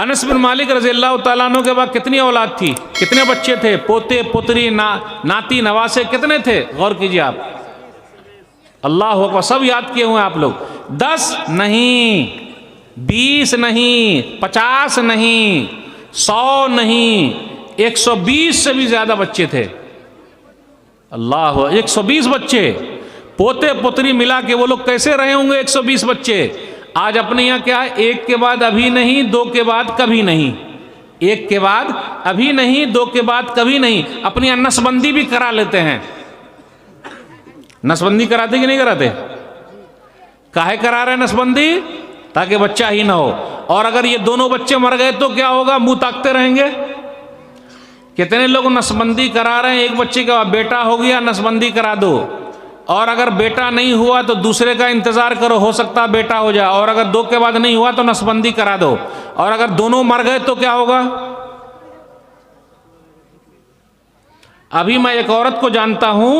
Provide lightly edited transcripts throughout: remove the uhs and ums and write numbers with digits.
अनस बिन मालिक रज़ी अल्लाह तआला अन्हु के बाद कितनी औलाद थी, कितने बच्चे थे, पोते पुत्री नाती नवासे कितने थे? गौर कीजिए आप, अल्लाह अकबर, सब याद किए हुए आप लोग। 10 नहीं, 20 नहीं, 50 नहीं, 100 नहीं, 120 से भी ज्यादा बच्चे थे। अल्लाह, 120 बच्चे, पोते पुत्री मिला के वो लोग कैसे रहे होंगे 120 बच्चे। आज अपने यहाँ क्या है, एक के बाद अभी नहीं, दो के बाद कभी नहीं, एक के बाद अभी नहीं, दो के बाद कभी नहीं। अपनी यहाँ नसबंदी भी करा लेते हैं। नसबंदी कराते कि नहीं कराते? काहे करा रहे हैं नसबंदी? ताकि बच्चा ही ना हो। और अगर ये दोनों बच्चे मर गए तो क्या होगा? मुंह ताकते रहेंगे। कितने लोग नसबंदी करा रहे हैं, एक बच्चे का बेटा हो गया नसबंदी करा दो, और अगर बेटा नहीं हुआ तो दूसरे का इंतजार करो, हो सकता बेटा हो जाए, और अगर 2 के बाद नहीं हुआ तो नसबंदी करा दो, और अगर दोनों मर गए तो क्या होगा? अभी मैं एक औरत को जानता हूं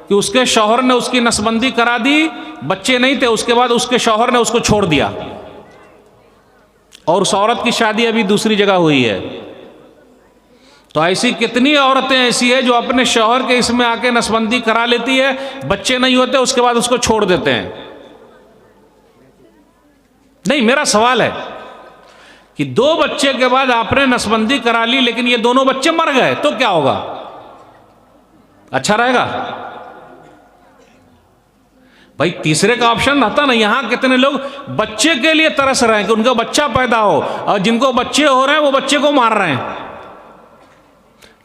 कि उसके शौहर ने उसकी नसबंदी करा दी, बच्चे नहीं थे, उसके बाद उसके शौहर ने उसको छोड़ दिया, और उस औरत की शादी अभी दूसरी जगह हुई है। तो ऐसी कितनी औरतें ऐसी है जो अपने शौहर के इसमें आके नसबंदी करा लेती है, बच्चे नहीं होते, उसके बाद उसको छोड़ देते हैं। नहीं, मेरा सवाल है कि 2 बच्चे के बाद आपने नसबंदी करा ली, लेकिन ये दोनों बच्चे मर गए तो क्या होगा? अच्छा रहेगा? भाई तीसरे का ऑप्शन रहता ना। यहां कितने लोग बच्चे के लिए तरस रहे हैं कि उनका बच्चा पैदा हो, और जिनको बच्चे हो रहे हैं वो बच्चे को मार रहे हैं।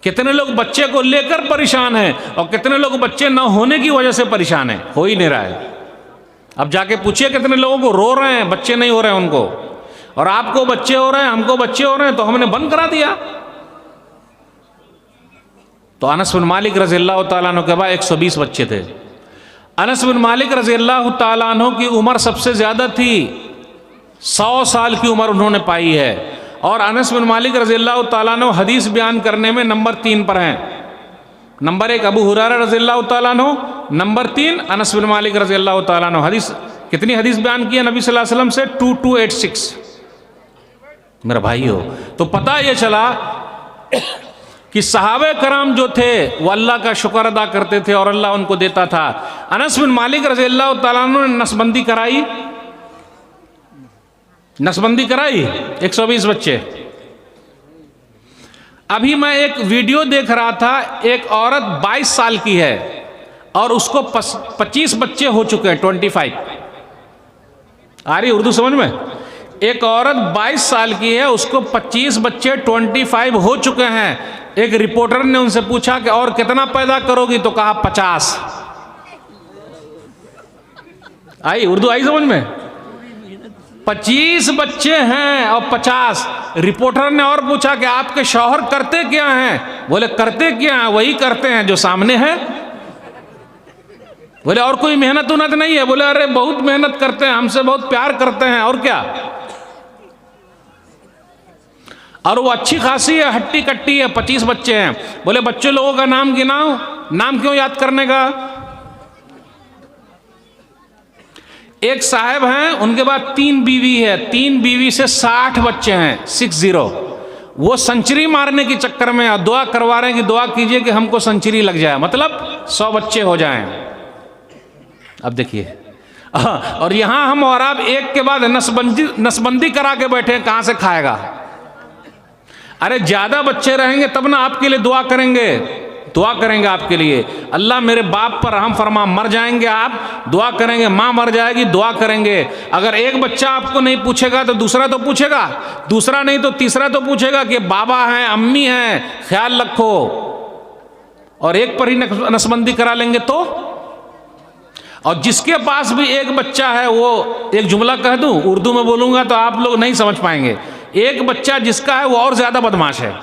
कितने लोग बच्चे को लेकर परेशान हैं, और कितने लोग बच्चे न होने की वजह से परेशान हैं, हो ही नहीं रहा है। अब जाके पूछिए कितने लोगों को रो रहे हैं, बच्चे नहीं हो रहे हैं उनको, और आपको बच्चे हो रहे हैं, हमको बच्चे हो रहे हैं, तो हमने बंद करा दिया। तो अनस बिन मालिक रज़ी अल्लाह तआला अन्हु के बाद 120 बच्चे थे। अनस बिन मालिक रज़ी अल्लाह तआला अन्हु की उम्र सबसे ज्यादा थी, 100 साल की उम्र उन्होंने पाई है। और अनस बिन मालिक रज़ी अल्लाह तआला अन्हु हदीस बयान करने में नंबर 3 पर हैं। नंबर 1 अबू हुरैरा रज़ी अल्लाह तआला अन्हु, नंबर 3 अनस बिन मालिक रज़ी अल्लाह तआला अन्हु। हदीस कितनी हदीस बयान की है नबी सल्लल्लाहु अलैहि वसल्लम से? 2286। मेरा भाई हो तो पता ये चला कि सहाबे कराम जो थे वो अल्लाह का शुक्र अदा करते थे और अल्लाह उनको देता था। अनस बिन मालिक रज़ी अल्लाह तआला अन्हु ने नसबंदी कराई, नसबंदी कराई 120 बच्चे। अभी मैं एक वीडियो देख रहा था, एक औरत 22 साल की है और उसको 25 बच्चे हो चुके हैं, 25। आ रही उर्दू समझ में? एक औरत 22 साल की है, उसको 25 बच्चे 25 हो चुके हैं। एक रिपोर्टर ने उनसे पूछा कि और कितना पैदा करोगी, तो कहा 50। आई उर्दू आई समझ में? 25 बच्चे हैं और 50। रिपोर्टर ने और पूछा कि आपके शौहर करते क्या हैं? बोले करते क्या हैं, वही करते हैं जो सामने है। बोले और कोई मेहनत उन्नत नहीं है? बोले अरे बहुत मेहनत करते हैं, हमसे बहुत प्यार करते हैं, और क्या। और वो अच्छी खासी है, हट्टी कट्टी है, 25 बच्चे हैं। बोले बच्चे लोगों का नाम गिनाओ। नाम क्यों याद करने का? एक साहब हैं, उनके बाद 3 बीवी है, 3 बीवी से 60 बच्चे हैं, 60। वो सेंचुरी मारने के चक्कर में दुआ करवा रहे हैं कि दुआ कीजिए कि हमको सेंचुरी लग जाए, मतलब 100 बच्चे हो जाएं। अब देखिए, और यहां हम और आप एक के बाद नसबंदी करा के बैठे हैं, कहां से खाएगा? अरे ज्यादा बच्चे रहेंगे तब ना आपके लिए दुआ करेंगे, दुआ करेंगे आपके लिए। अल्लाह मेरे बाप पर रहम फरमा, मर जाएंगे आप, दुआ करेंगे, माँ मर जाएगी, दुआ करेंगे। अगर एक बच्चा आपको नहीं पूछेगा तो दूसरा तो पूछेगा, दूसरा नहीं तो तीसरा तो पूछेगा कि बाबा हैं, अम्मी हैं, ख्याल रखो। और एक पर ही नसबंदी करा लेंगे तो। और जिसके पास भी एक बच्चा है, वो एक जुमला कह दूं, उर्दू में बोलूंगा तो आप लोग नहीं समझ पाएंगे। एक बच्चा जिसका है वो और ज्यादा बदमाश है।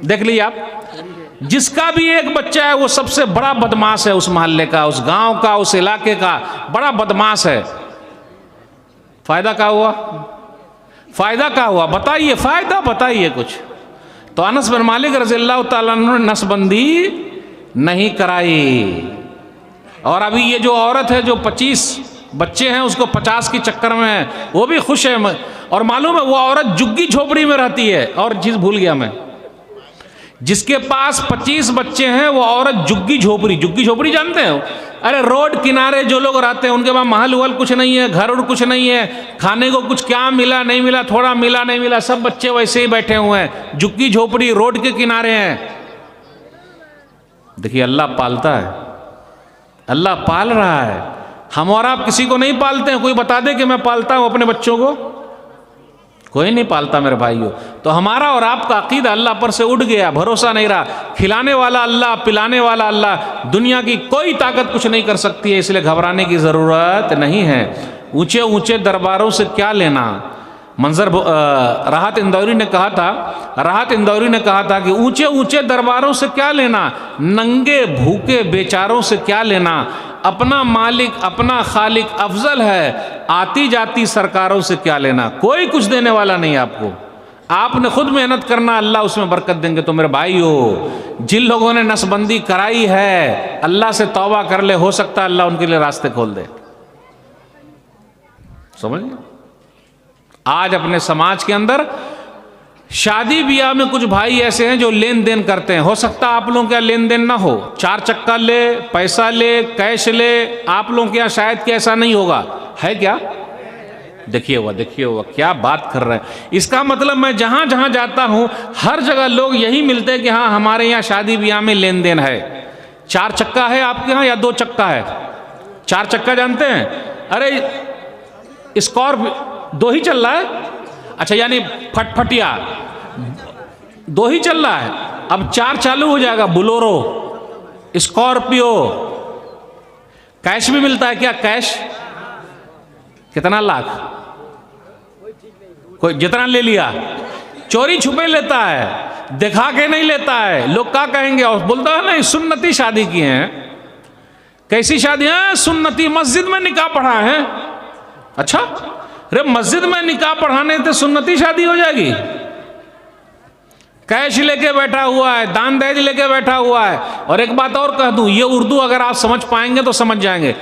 देख लीजिए आप, जिसका भी एक बच्चा है वो सबसे बड़ा बदमाश है, उस मोहल्ले का, उस गांव का, उस इलाके का बड़ा बदमाश है। फायदा क्या हुआ? फायदा क्या हुआ बताइए, फायदा बताइए कुछ। तो अनस बिन मालिक रज़ी अल्लाह तआला अन्हु ने नसबंदी नहीं कराई। और अभी ये जो औरत है जो 25 बच्चे हैं, उसको 50 की चक्कर में है, वो भी खुश है। और मालूम है वो औरत झुग्गी झोपड़ी में रहती है। और चीज भूल गया मैं, जिसके पास 25 बच्चे हैं वो औरत झुग्गी झोपड़ी जानते हैं? अरे रोड किनारे जो लोग रहते हैं उनके पास महल वहल कुछ नहीं है, घर और कुछ नहीं है, खाने को कुछ क्या मिला नहीं मिला, थोड़ा मिला नहीं मिला, सब बच्चे वैसे ही बैठे हुए हैं, झुग्गी झोपड़ी रोड के किनारे हैं। देखिए अल्लाह पालता है, अल्लाह पाल रहा है। हम और आप किसी को नहीं पालते हैं। कोई बता दे कि मैं पालता हूं अपने बच्चों को? कोई नहीं पालता मेरे भाइयों। तो हमारा और आपका अकीदा अल्लाह पर से उठ गया, भरोसा नहीं रहा। खिलाने वाला अल्लाह, पिलाने वाला अल्लाह, दुनिया की कोई ताकत कुछ नहीं कर सकती है, इसलिए घबराने की ज़रूरत नहीं है। ऊंचे ऊंचे दरबारों से क्या लेना। मंजर राहत इंदौरी ने कहा था कि ऊंचे ऊंचे दरबारों से क्या लेना, नंगे भूखे बेचारों से क्या लेना, अपना मालिक अपना खालिक अफजल है, आती जाती सरकारों से क्या लेना। कोई कुछ देने वाला नहीं आपको, आपने खुद मेहनत करना, अल्लाह उसमें बरकत देंगे। तो मेरे भाइयों, जिन लोगों ने नसबंदी कराई है अल्लाह से तौबा कर ले, हो सकता है अल्लाह उनके लिए रास्ते खोल दे। समझ, आज अपने समाज के अंदर शादी ब्याह में कुछ भाई ऐसे हैं जो लेन देन करते हैं। हो सकता है आप लोगों के यहाँ लेन देन ना हो, 4 चक्का ले, पैसा ले, कैश ले, आप लोगों के यहाँ शायद कि ऐसा नहीं होगा, है क्या? देखिए हुआ क्या बात कर रहे हैं। इसका मतलब मैं जहां जहां जाता हूं हर जगह लोग यही मिलते हैं कि हाँ हमारे यहाँ शादी ब्याह में लेन देन है। 4 चक्का है आपके यहाँ या 2 चक्का है? 4 चक्का जानते हैं? अरे स्कॉर्पियो 2 ही चल रहा है। अच्छा, यानी फटफटिया 2 ही चल रहा है, अब 4 चालू हो जाएगा। बुलोरो, स्कॉर्पियो, कैश भी मिलता है क्या? कैश कितना लाख? कोई जितना ले लिया, चोरी छुपे लेता है, दिखा के नहीं लेता है। लोग क्या कहेंगे? और बोलता है नहीं सुन्नती शादी की है। कैसी शादी है? सुन्नती, मस्जिद में निकाह पढ़ा है। अच्छा, अरे मस्जिद में निकाह पढ़ाने से सुन्नती शादी हो जाएगी? कैश लेके बैठा हुआ है, दान दहेज लेके बैठा हुआ है। और एक बात और कह दूं, ये उर्दू अगर आप समझ पाएंगे तो समझ जाएंगे।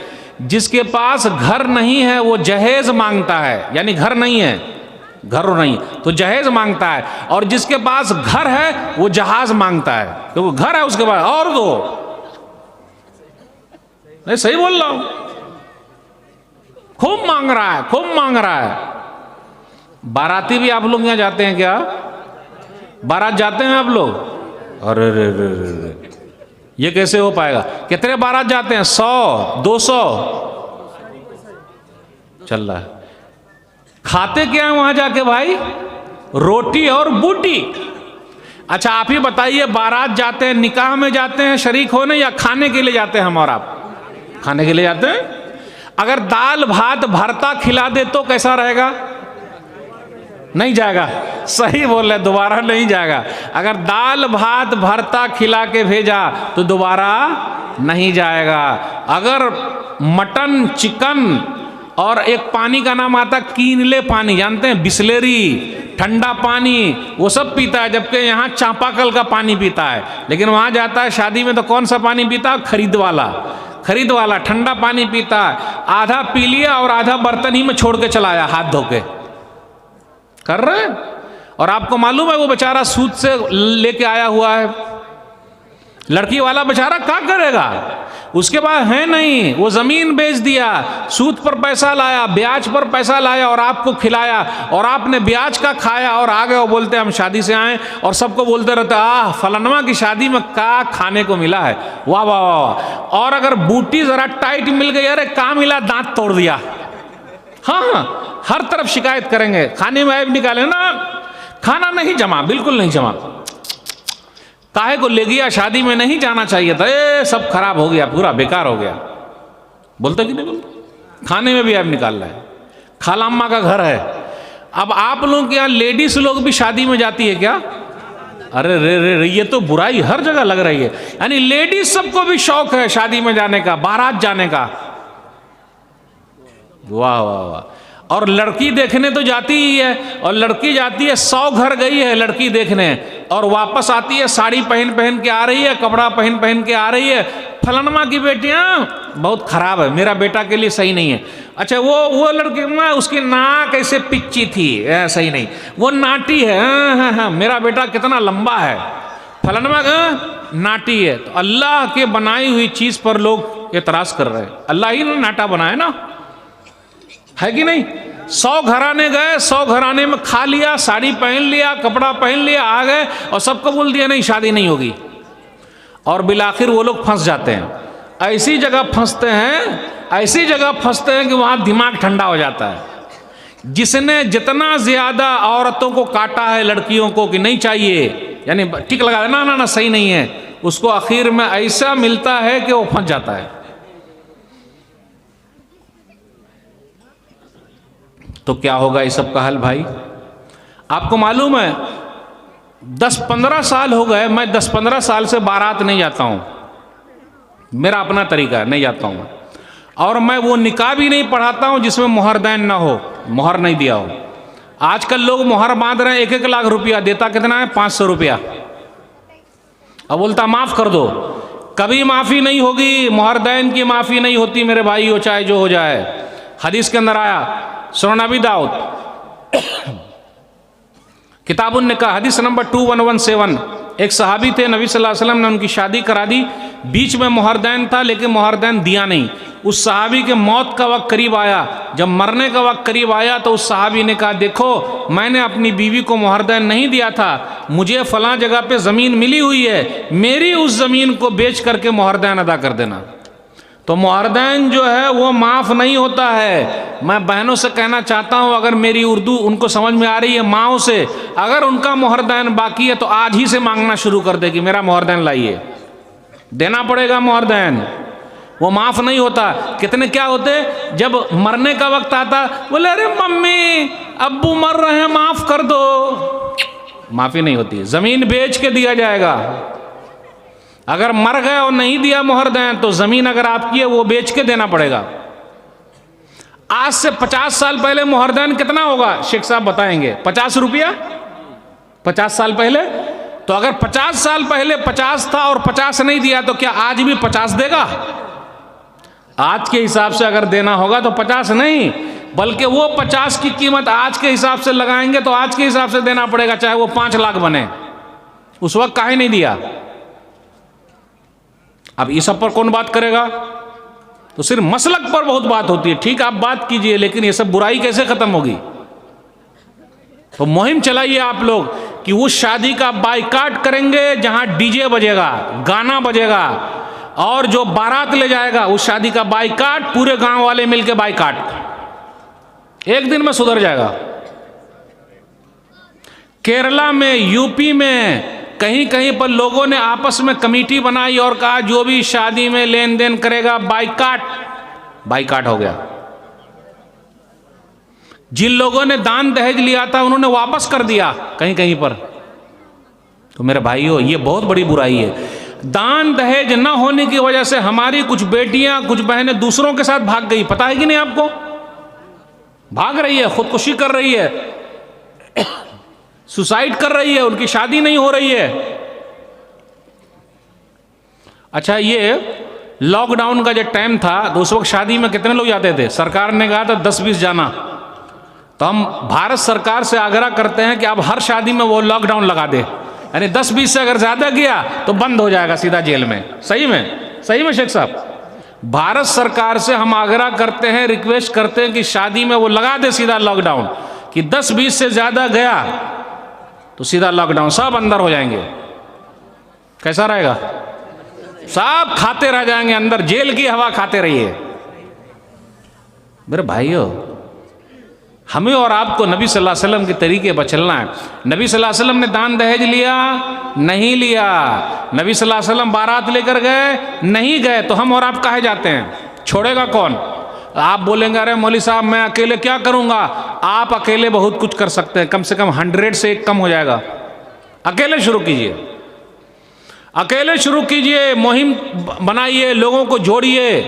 जिसके पास घर नहीं है वो जहेज मांगता है, यानी घर नहीं है, घर नहीं तो जहेज मांगता है। और जिसके पास घर है वो जहाज मांगता है, क्योंकि घर है उसके पास और दो। नहीं सही बोल रहा हूं? खूब मांग रहा है, खूब मांग रहा है। बाराती भी आप लोग यहां जाते हैं क्या? बारात जाते हैं आप लोग? अरे रे रे रे, ये कैसे हो पाएगा? कितने बारात जाते हैं? 100 200 चल रहा है। खाते क्या है वहां जाके भाई? रोटी और बूटी। अच्छा आप ही बताइए, बारात जाते हैं, निकाह में जाते हैं शरीक होने, या खाने के लिए जाते हैं? हम और आप खाने के लिए जाते हैं। अगर दाल भात भरता खिला दे तो कैसा रहेगा? नहीं जाएगा। सही बोल रहे, दोबारा नहीं जाएगा। अगर दाल भात भरता खिला के भेजा तो दोबारा नहीं जाएगा। अगर मटन चिकन और एक पानी का नाम आता कीनले पानी, जानते हैं? बिस्लेरी, ठंडा पानी, वो सब पीता है, जबकि यहाँ चापाकल का पानी पीता है। लेकिन वहाँ जाता है शादी में तो कौन सा पानी पीता है? खरीद वाला ठंडा पानी पीता है। आधा पी लिया और आधा बर्तन ही में छोड़ के चला आया, हाथ धो के कर रहे हैं। और आपको मालूम है वो बेचारा सूद से लेके आया हुआ है। लड़की वाला बेचारा क्या करेगा? उसके पास है नहीं, वो जमीन बेच दिया, सूद पर पैसा लाया, ब्याज पर पैसा लाया और आपको खिलाया, और आपने ब्याज का खाया और आ गए और बोलते हम शादी से आए, और सबको बोलते रहते आह फलानवा की शादी में क्या खाने को मिला है, वाह वाह वाह। और अगर बूटी जरा टाइट मिल गई, अरे क्या मिला, दांत तोड़ दिया। हाँ, हर तरफ शिकायत करेंगे, खाने में ऐब निकाले ना, खाना नहीं जमा, बिल्कुल नहीं जमा, काहे को ले गया, शादी में नहीं जाना चाहिए था, ए सब खराब हो गया, पूरा बेकार हो गया। बोलते कि नहीं बोलते? खाने में भी ऐब निकाल रहा है। खालाम्मा का घर है। अब आप लोगों के यहाँ लेडीज लोग भी शादी में जाती है क्या? अरे रे रे रे, ये तो बुराई हर जगह लग रही है। यानी लेडीज सबको भी शौक है शादी में जाने का, बारात जाने का। वाह वाह वाह। और लड़की देखने तो जाती ही है, और लड़की जाती है 100 घर गई है लड़की देखने, और वापस आती है, साड़ी पहन पहन के आ रही है, कपड़ा पहन पहन के आ रही है, फलानमा की बेटियां बहुत खराब है, मेरा बेटा के लिए सही नहीं है। अच्छा वो लड़की उसकी नाक ऐसे पिच्ची थी, सही नहीं, वो नाटी है, हाँ, मेरा बेटा कितना लंबा है, फलानमा नाटी है। तो अल्लाह के बनाई हुई चीज पर लोग एतराज कर रहे हैं। अल्लाह ही ने नाटा बनाया ना, है कि नहीं? 100 घराने गए, 100 घराने में खा लिया, साड़ी पहन लिया, कपड़ा पहन लिया, आ गए और सबको बोल दिया नहीं शादी नहीं होगी, और बिलाखिर वो लोग फंस जाते हैं। ऐसी जगह फंसते हैं, ऐसी जगह फंसते हैं कि वहां दिमाग ठंडा हो जाता है। जिसने जितना ज्यादा औरतों को काटा है, लड़कियों को कि नहीं चाहिए, यानी टिक लगा ना ना ना सही नहीं है, उसको आखिर में ऐसा मिलता है कि वो फंस जाता है। तो क्या होगा इस सब का हल भाई? आपको मालूम है 10-15 साल हो गए, मैं 10-15 साल से बारात नहीं जाता हूं, मेरा अपना तरीका है, नहीं जाता हूं। और मैं वो निकाह भी नहीं पढ़ाता हूं जिसमें मोहरदैन ना हो, मोहर नहीं दिया हो। आजकल लोग मोहर बांध रहे हैं, 1-1 लाख रुपया, देता कितना है? 500 रुपया। अब बोलता माफ कर दो, कभी माफी नहीं होगी, मोहरदैन की माफी नहीं होती मेरे भाई, हो चाहे जो हो जाए। हदीस के अंदर आया, सुनन अबी दाऊद किताबुन निकाह हदीस नंबर 2117, एक सहाबी थे, नबी सल्लल्लाहु अलैहि वसल्लम ने उनकी शादी करा दी, बीच में मोहरदैन था लेकिन मोहरदैन दिया नहीं। उस सहाबी के मौत का वक्त करीब आया, जब मरने का वक्त करीब आया तो उस सहाबी ने कहा देखो मैंने अपनी बीवी को मोहरदैन नहीं दिया था, मुझे फलां जगह पे ज़मीन मिली हुई है, मेरी उस ज़मीन को बेच करके मोहरदैन अदा कर देना। तो मोहरदैन जो है वो माफ़ नहीं होता है। मैं बहनों से कहना चाहता हूँ, अगर मेरी उर्दू उनको समझ में आ रही है, माओ से, अगर उनका मोहरदैन बाकी है तो आज ही से मांगना शुरू कर दे कि मेरा मोहरदैन लाइए, देना पड़ेगा मोहरदैन, वो माफ़ नहीं होता। कितने क्या होते, जब मरने का वक्त आता बोले अरे मम्मी अब्बू मर रहे हैं माफ़ कर दो, माफ़ी नहीं होती, ज़मीन बेच के दिया जाएगा। अगर मर गए और नहीं दिया मोहरदैन तो ज़मीन अगर आपकी है वो बेच के देना पड़ेगा। आज से 50 साल पहले मोहरदैन कितना होगा शेख साहब बताएंगे? 50 रुपया 50 साल पहले। तो अगर 50 साल पहले 50 था और 50 नहीं दिया तो क्या आज भी 50 देगा? आज के हिसाब से अगर देना होगा तो 50 नहीं, बल्कि वो 50 की कीमत आज के हिसाब से लगाएंगे तो आज के हिसाब से देना पड़ेगा, चाहे वो 5 लाख बने। उस वक्त काहे नहीं दिया? अब इस सब पर कौन बात करेगा? तो सिर्फ मसलक पर बहुत बात होती है, ठीक आप बात कीजिए, लेकिन ये सब बुराई कैसे खत्म होगी? तो मुहिम चलाइए आप लोग कि उस शादी का बाइकाट करेंगे जहां डीजे बजेगा, गाना बजेगा, और जो बारात ले जाएगा उस शादी का बाइकाट, पूरे गांव वाले मिलके बाइकाट, एक दिन में सुधर जाएगा। केरला में, यूपी में कहीं कहीं पर लोगों ने आपस में कमेटी बनाई और कहा जो भी शादी में लेन देन करेगा बाइकाट, बाइकाट हो गया। जिन लोगों ने दान दहेज लिया था उन्होंने वापस कर दिया कहीं कहीं पर। तो मेरे भाइयों ये बहुत बड़ी बुराई है। दान दहेज न होने की वजह से हमारी कुछ बेटियां, कुछ बहनें दूसरों के साथ भाग गई, पता है कि नहीं आपको? भाग रही है, खुदकुशी कर रही है, सुसाइड कर रही है, उनकी शादी नहीं हो रही है। अच्छा, ये लॉकडाउन का जो टाइम था तो उस वक्त शादी में कितने लोग जाते थे? सरकार ने कहा था 10-20 जाना। तो हम भारत सरकार से आग्रह करते हैं कि अब हर शादी में वो लॉकडाउन लगा दे, यानी 10-20 से अगर ज्यादा गया तो बंद हो जाएगा सीधा जेल में। सही में शेख साहब, भारत सरकार से हम आग्रह करते हैं, रिक्वेस्ट करते हैं कि शादी में वो लगा दे सीधा लॉकडाउन, कि 10-20 से ज्यादा गया तो सीधा लॉकडाउन, सब अंदर हो जाएंगे। कैसा रहेगा? सब खाते रह जाएंगे अंदर, जेल की हवा खाते रहिए। मेरे भाइयों, हमें और आपको नबी सल्लल्लाहु अलैहि वसल्लम के तरीके पर चलना है। नबी सल्लल्लाहु अलैहि वसल्लम ने दान दहेज लिया? नहीं लिया। नबी सल्लल्लाहु अलैहि वसल्लम बारात लेकर गए? नहीं गए। तो हम और आप काहे जाते हैं? छोड़ेगा कौन? आप बोलेंगे अरे मौलवी साहब मैं अकेले क्या करूंगा। आप अकेले बहुत कुछ कर सकते हैं, कम से कम 100 से 1 कम हो जाएगा। अकेले शुरू कीजिए, अकेले शुरू कीजिए, मुहिम बनाइए, लोगों को जोड़िए।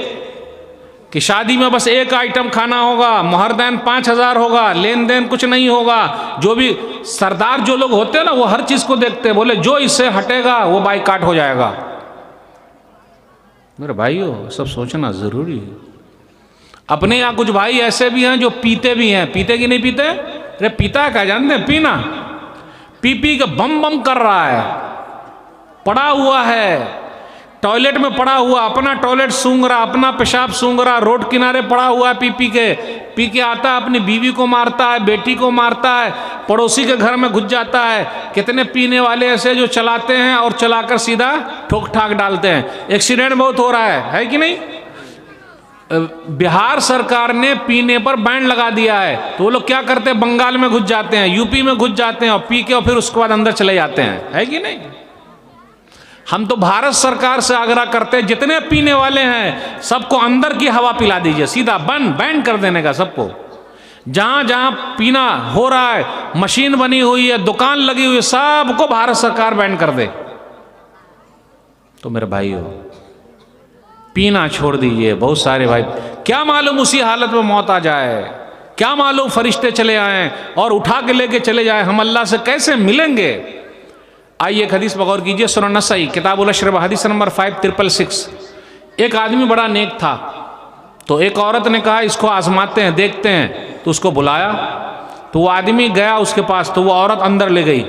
कि शादी में बस एक आइटम खाना होगा, मोहरदैन 5,000 होगा, लेन देन कुछ नहीं होगा। जो भी सरदार जो लोग होते हैं ना, वो हर चीज़ को देखते हैं, बोले जो इससे हटेगा वो बाइकाट हो जाएगा। मेरे भाइयों, सब सोचना ज़रूरी है। अपने यहाँ कुछ भाई ऐसे भी हैं जो पीते भी हैं। पीते कि नहीं पीते? अरे पीता है क्या जानते हैं? पीना पी पी के बम बम कर रहा है, पड़ा हुआ है टॉयलेट में, पड़ा हुआ अपना टॉयलेट सूंघ रहा, अपना पेशाब सूंघ रहा, रोड किनारे पड़ा हुआ है, पी के आता है, अपनी बीवी को मारता है, बेटी को मारता है, पड़ोसी के घर में घुस जाता है। कितने पीने वाले ऐसे जो चलाते हैं और चलाकर सीधा ठोक ठाक डालते हैं। एक्सीडेंट बहुत हो रहा है कि नहीं? बिहार सरकार ने पीने पर बैन लगा दिया है, तो वो लोग क्या करते हैं, बंगाल में घुस जाते हैं, यूपी में घुस जाते हैं और पी के और फिर उसके बाद अंदर चले जाते हैं, है कि नहीं? हम तो भारत सरकार से आग्रह करते हैं, जितने पीने वाले हैं सबको अंदर की हवा पिला दीजिए, सीधा बैन कर देने का सबको। जहां जहां पीना हो रहा है, मशीन बनी हुई है, दुकान लगी हुई है, सबको भारत सरकार बैन कर दे। तो मेरे भाइयों, पीना छोड़ दीजिए। बहुत सारे भाई, क्या मालूम उसी हालत में मौत आ जाए, क्या मालूम फरिश्ते चले आए और उठा के लेके चले जाए, हम अल्लाह से कैसे मिलेंगे? आइए एक हदीस पर गौर कीजिए, सुनन नसाई किताबुल अशरब हदीस नंबर 5666। एक आदमी बड़ा नेक था, तो एक औरत ने कहा इसको आजमाते हैं, देखते हैं। तो उसको बुलाया, तो वो आदमी गया उसके पास, तो वो औरत अंदर ले गई।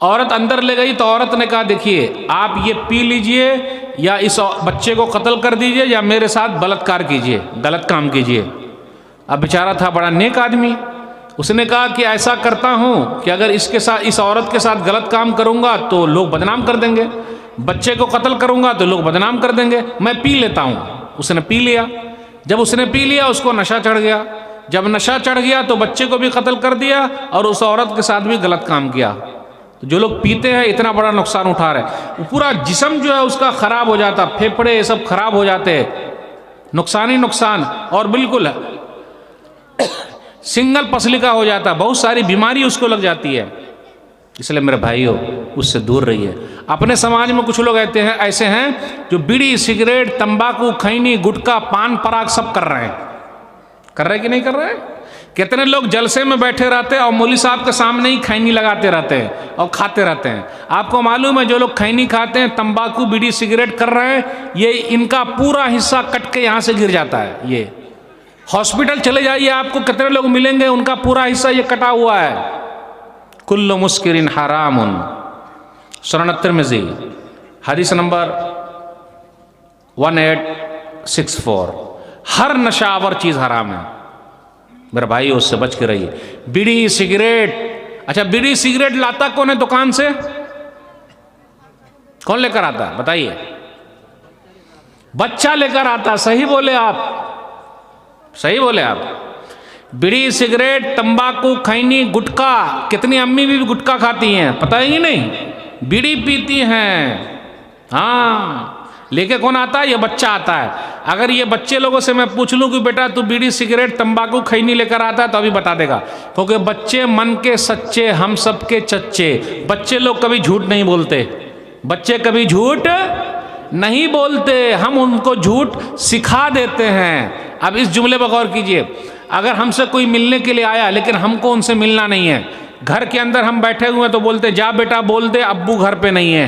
औरत अंदर ले गई तो औरत ने कहा देखिए, आप ये पी लीजिए या इस बच्चे को कत्ल कर दीजिए या मेरे साथ बलात्कार कीजिए, गलत काम कीजिए। अब बेचारा था बड़ा नेक आदमी, उसने कहा कि ऐसा करता हूँ कि अगर इसके साथ, इस औरत के साथ गलत काम करूँगा तो लोग बदनाम कर देंगे, बच्चे को कत्ल करूँगा तो लोग बदनाम कर देंगे, मैं पी लेता हूँ। उसने पी लिया। जब उसने पी लिया उसको नशा चढ़ गया। जब नशा चढ़ गया तो बच्चे को भी कत्ल कर दिया और उस औरत के साथ भी गलत काम किया। तो जो लोग पीते हैं इतना बड़ा नुकसान उठा रहे हैं, पूरा जिस्म जो है उसका खराब हो जाता, फेफड़े ये सब खराब हो जाते हैं, नुकसान ही नुकसान, और बिल्कुल सिंगल पसलिका हो जाता, बहुत सारी बीमारी उसको लग जाती है। इसलिए मेरे भाइयों, उससे दूर रहिए। अपने समाज में कुछ लोग ऐसे हैं जो बीड़ी, सिगरेट, तंबाकू, खैनी, गुटखा, पान पराग सब कर रहे हैं। कर रहे कि नहीं कर रहे? कितने लोग जलसे में बैठे रहते हैं और मौलवी साहब के सामने ही खैनी लगाते रहते हैं और खाते रहते हैं। आपको मालूम है जो लोग खैनी खाते हैं, तंबाकू, बीड़ी, सिगरेट कर रहे हैं, ये इनका पूरा हिस्सा कट के यहाँ से गिर जाता है। ये हॉस्पिटल चले जाइए, आपको कितने लोग मिलेंगे उनका पूरा हिस्सा ये कटा हुआ है। कुल्लु मुस्किरिन हरामुन, सुनन तिर्मिज़ी हदीस नंबर 1864। हर नशावर चीज़ हराम है मेरे भाई, उससे बच के रहिए। बीड़ी, सिगरेट, अच्छा बीड़ी सिगरेट लाता कौन है दुकान से? कौन लेकर आता है बताइए? बच्चा लेकर आता। सही बोले आप, सही बोले आप। बीड़ी, सिगरेट, तंबाकू, खैनी, गुटखा, कितनी अम्मी भी गुटखा खाती हैं, पता ही नहीं, बीड़ी पीती हैं। हाँ, लेके कौन आता है? ये बच्चा आता है। अगर ये बच्चे लोगों से मैं पूछ लूं कि बेटा तू बीड़ी, सिगरेट, तंबाकू, खैनी लेकर आता है, तो अभी बता देगा, क्योंकि बच्चे मन के सच्चे, हम सबके चच्चे। बच्चे लोग कभी झूठ नहीं बोलते, बच्चे कभी झूठ नहीं बोलते, हम उनको झूठ सिखा देते हैं। अब इस जुमले पर गौर कीजिए, अगर हमसे कोई मिलने के लिए आया लेकिन हमको उनसे मिलना नहीं है, घर के अंदर हम बैठे हुए हैं, तो बोलते जा बेटा बोल दे अब्बू घर पे नहीं है।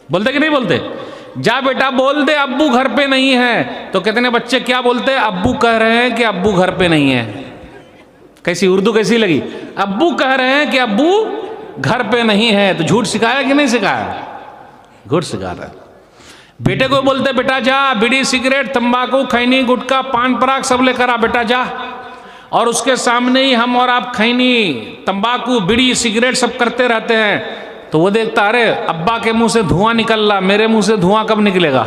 बोलते कि नहीं बोलते? जा बेटा बोल दे अब्बू घर पे नहीं है। तो कितने बच्चे क्या बोलते हैं? अब्बू कह रहे हैं कि अब्बू घर पे नहीं है। कैसी उर्दू कैसी लगी? अब्बू कह रहे हैं कि अब्बू घर पे नहीं है। तो झूठ सिखाया कि नहीं सिखाया? झूठ सिखा रहा है। बेटे को बोलते बेटा जा बीड़ी, सिगरेट, तंबाकू, खैनी, गुटखा, पान पराग सब लेकर आ बेटा जा, और उसके सामने ही हम और आप खैनी, तंबाकू, बीड़ी, सिगरेट सब करते रहते हैं। तो वो देखता अरे अब्बा के मुंह से धुआं निकल रहा, मेरे मुंह से धुआं कब निकलेगा?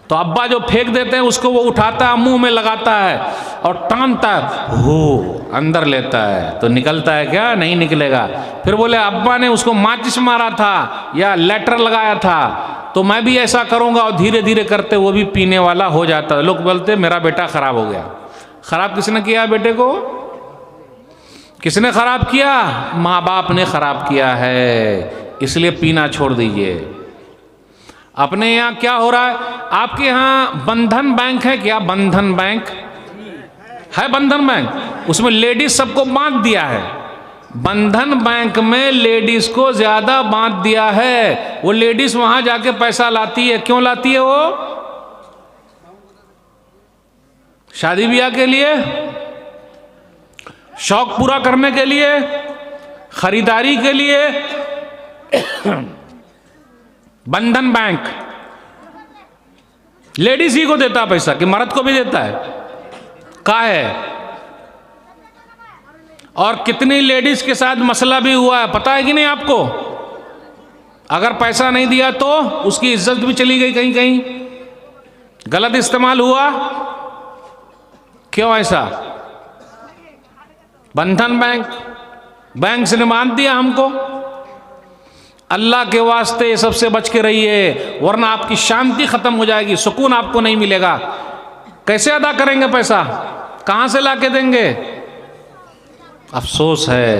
तो अब्बा जो फेंक देते हैं उसको वो उठाता है, मुंह में लगाता है और टानता है, हो अंदर लेता है, तो निकलता है क्या? नहीं निकलेगा। फिर बोले अब्बा ने उसको माचिस मारा था या लेटर लगाया था, तो मैं भी ऐसा करूंगा, और धीरे धीरे करते वो भी पीने वाला हो जाता है। लोग बोलते मेरा बेटा खराब हो गया। खराब किसने किया बेटे को? किसने खराब किया? माँ बाप ने खराब किया है। इसलिए पीना छोड़ दीजिए। अपने यहाँ क्या हो रहा है? आपके यहाँ बंधन बैंक है क्या? बंधन बैंक है, बंधन बैंक, उसमें लेडीज सबको बांट दिया है। बंधन बैंक में लेडीज को ज्यादा बांट दिया है। वो लेडीज वहां जाके पैसा लाती है। क्यों लाती है? वो शादी ब्याह के लिए, शौक पूरा करने के लिए, खरीदारी के लिए। बंधन बैंक लेडीज ही को देता पैसा कि मर्द को भी देता है? का है? और कितनी लेडीज के साथ मसला भी हुआ है पता है कि नहीं आपको? अगर पैसा नहीं दिया तो उसकी इज्जत भी चली गई, कहीं कहीं गलत इस्तेमाल हुआ। क्यों ऐसा? बंधन बैंक से बांध दिया हमको। अल्लाह के वास्ते सबसे बच के रहिए, वरना आपकी शांति खत्म हो जाएगी, सुकून आपको नहीं मिलेगा। कैसे अदा करेंगे पैसा? कहां से लाके देंगे? अफसोस है,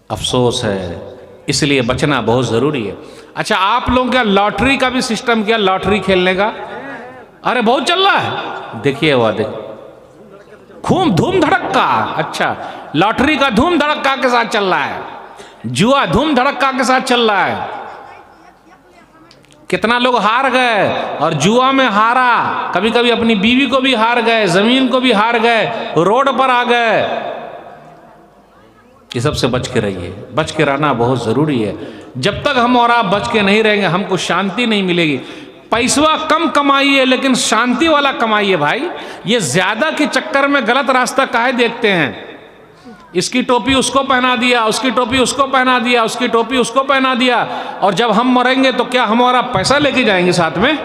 अफसोस है। इसलिए बचना बहुत जरूरी है। अच्छा, आप लोगों का लॉटरी का भी सिस्टम क्या? लॉटरी खेलने का अरे बहुत चल रहा है। देखिए वह देखिए खूब धूम धड़क्का। अच्छा, लॉटरी का धूम धड़क्का के साथ चल रहा है, जुआ धूम धड़क्का के साथ चल रहा है। कितना लोग हार गए और जुआ में हारा, कभी कभी अपनी बीवी को भी हार गए, जमीन को भी हार गए, रोड पर आ गए। ये सबसे बच के रहिए, बच के रहना बहुत जरूरी है। जब तक हम और आप बच के नहीं रहेंगे हमको शांति नहीं मिलेगी। पैसा कम कमाइए लेकिन शांति वाला कमाइए भाई। ये ज्यादा के चक्कर में गलत रास्ता काहे देखते हैं? इसकी टोपी उसको पहना दिया, उसकी टोपी उसको पहना दिया, उसकी टोपी उसको पहना दिया, और जब हम मरेंगे तो क्या हमारा पैसा लेके जाएंगे साथ में?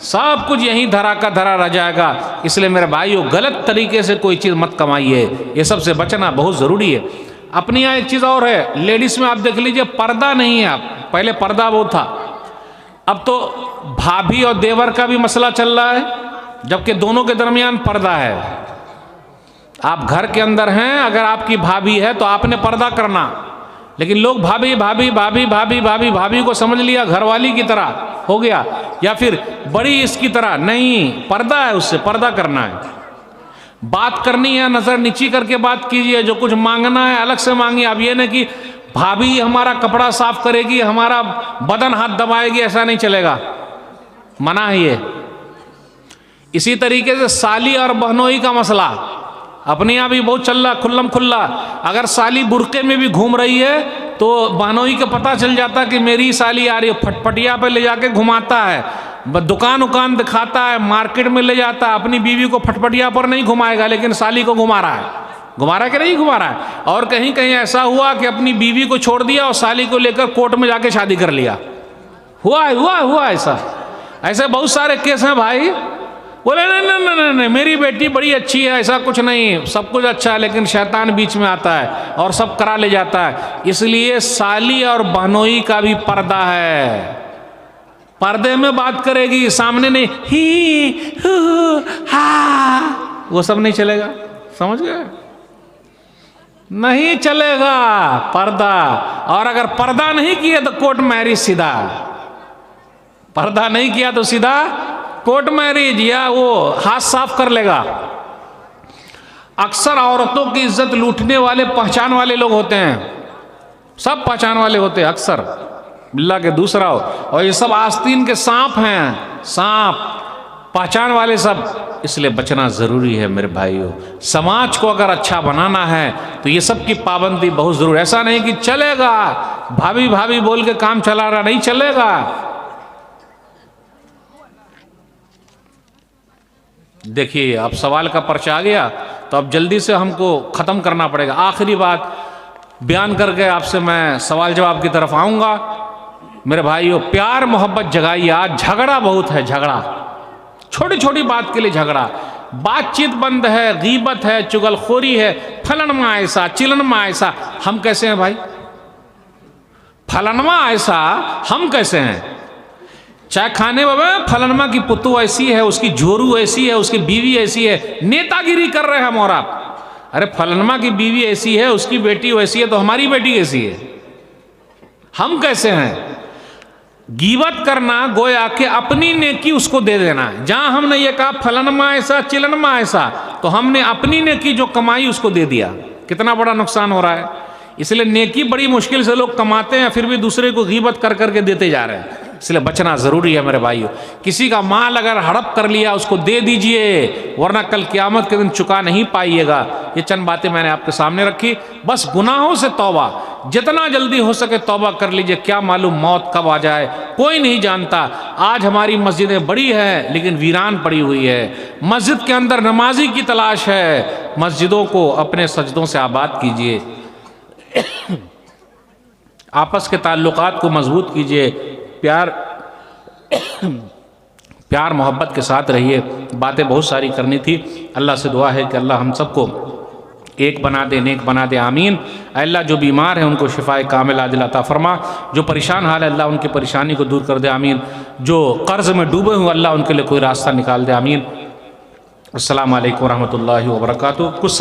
सब कुछ यहीं धरा का धरा रह जाएगा। इसलिए मेरे भाइयों, गलत तरीके से कोई चीज़ मत कमाइए, ये सबसे बचना बहुत ज़रूरी है। अपनी यहाँ एक चीज़ और है, लेडीज़ में आप देख लीजिए पर्दा नहीं है। आप पहले पर्दा वो था, अब तो भाभी और देवर का भी मसला चल रहा है, जबकि दोनों के दरमियान पर्दा है। आप घर के अंदर हैं, अगर आपकी भाभी है तो आपने पर्दा करना, लेकिन लोग भाभी भाभी भाभी भाभी भाभी भाभी को समझ लिया घरवाली की तरह हो गया, या फिर बड़ी इसकी तरह। नहीं, पर्दा है, उससे पर्दा करना है। बात करनी है, नजर नीची करके बात कीजिए। जो कुछ मांगना है अलग से मांगिए। अब ये नहीं कि भाभी हमारा कपड़ा साफ करेगी, हमारा बदन हाथ दबाएगी, ऐसा नहीं चलेगा, मना है ये। इसी तरीके से साली और बहनोई का मसला अपने यहाँ भी बहुत चल रहा, खुल्लम खुल्ला। अगर साली बुरके में भी घूम रही है तो बहनोई को पता चल जाता कि मेरी साली आ रही है, फटफटिया पे ले जाके घुमाता है, दुकान उकान दिखाता है, मार्केट में ले जाता है। अपनी बीवी को फटफटिया पर नहीं घुमाएगा, लेकिन साली को घुमा रहा है। घुमा रहा है कि नहीं घुमा रहा है? और कहीं कहीं ऐसा हुआ कि अपनी बीवी को छोड़ दिया और साली को लेकर कोर्ट में जाके शादी कर लिया। हुआ ऐसा, ऐसे बहुत सारे केस हैं भाई। बोले नहीं, मेरी बेटी बड़ी अच्छी है, ऐसा कुछ नहीं, सब कुछ अच्छा है, लेकिन शैतान बीच में आता है और सब करा ले जाता है। इसलिए साली और बहनोई का भी पर्दा है। पर्दे में बात करेगी, सामने नहीं ही हू हा, वो सब नहीं चलेगा। समझ गए? नहीं चलेगा पर्दा। और अगर पर्दा नहीं किया तो कोर्ट मैरिज सीधा। पर्दा नहीं किया तो सीधा कोर्ट मैरिज, या वो हाथ साफ कर लेगा। अक्सर औरतों की इज्जत लूटने वाले पहचान वाले लोग होते हैं, सब पहचान वाले होते हैं अक्सर, बिल्ला के दूसरा हो। और ये सब आस्तीन के सांप हैं, सांप पहचान वाले सब। इसलिए बचना जरूरी है मेरे भाइयों। समाज को अगर अच्छा बनाना है तो ये सब की पाबंदी बहुत जरूरी है। ऐसा नहीं कि चलेगा भाभी भाभी बोल के काम चला रहा, नहीं चलेगा। देखिए, अब सवाल का पर्चा आ गया तो अब जल्दी से हमको ख़त्म करना पड़ेगा। आखिरी बात बयान करके आपसे मैं सवाल जवाब की तरफ आऊँगा। मेरे भाइयों, प्यार मोहब्बत जगाइए। आज झगड़ा बहुत है, झगड़ा, छोटी छोटी बात के लिए झगड़ा, बातचीत बंद है, गीबत है, चुगलखोरी है, फलनमा ऐसा चिलनमा ऐसा। हम कैसे हैं भाई? फलनमा ऐसा हम कैसे हैं? चाय खाने में फलनमा की पुत्तू ऐसी है, उसकी जोरू ऐसी है, उसकी बीवी ऐसी है, नेतागिरी कर रहे हैं हम और आप। अरे फलनमा की बीवी ऐसी है, उसकी बेटी वैसी है, तो हमारी बेटी कैसी है? हम कैसे हैं? गीबत करना गोया कि अपनी नेकी उसको दे देना है। जहां हमने ये कहा फलनमा ऐसा चिलनमा ऐसा, तो हमने अपनी नेकी जो कमाई उसको दे दिया, कितना बड़ा नुकसान हो रहा है। इसलिए नेकी बड़ी मुश्किल से लोग कमाते हैं, फिर भी दूसरे को गीबत कर करके देते जा रहे हैं। इसलिए बचना ज़रूरी है मेरे भाइयों। किसी का माल अगर हड़प कर लिया उसको दे दीजिए, वरना कल क़यामत के दिन चुका नहीं पाइएगा। ये चंद बातें मैंने आपके सामने रखी। बस गुनाहों से तौबा, जितना जल्दी हो सके तौबा कर लीजिए। क्या मालूम मौत कब आ जाए, कोई नहीं जानता। आज हमारी मस्जिदें बड़ी हैं लेकिन वीरान पड़ी हुई है। मस्जिद के अंदर नमाजी की तलाश है। मस्जिदों को अपने सजदों से आबाद कीजिए, आपस के ताल्लुकात को मजबूत कीजिए, प्यार मोहब्बत के साथ रहिए। बातें बहुत सारी करनी थी। अल्लाह से दुआ है कि अल्लाह हम सबको एक बना दे, नेक बना दे, आमीन। अल्लाह जो बीमार है उनको शिफाए कामिल आजिल अता फरमा, जो परेशान हाल है अल्लाह उनकी परेशानी को दूर कर दे, आमीन। जो कर्ज़ में डूबे हुए अल्लाह उनके लिए कोई रास्ता निकाल दे, आमीन। अस्सलामु अलैकुम रहमतुल्लाहि व बरकातुहू। कुछ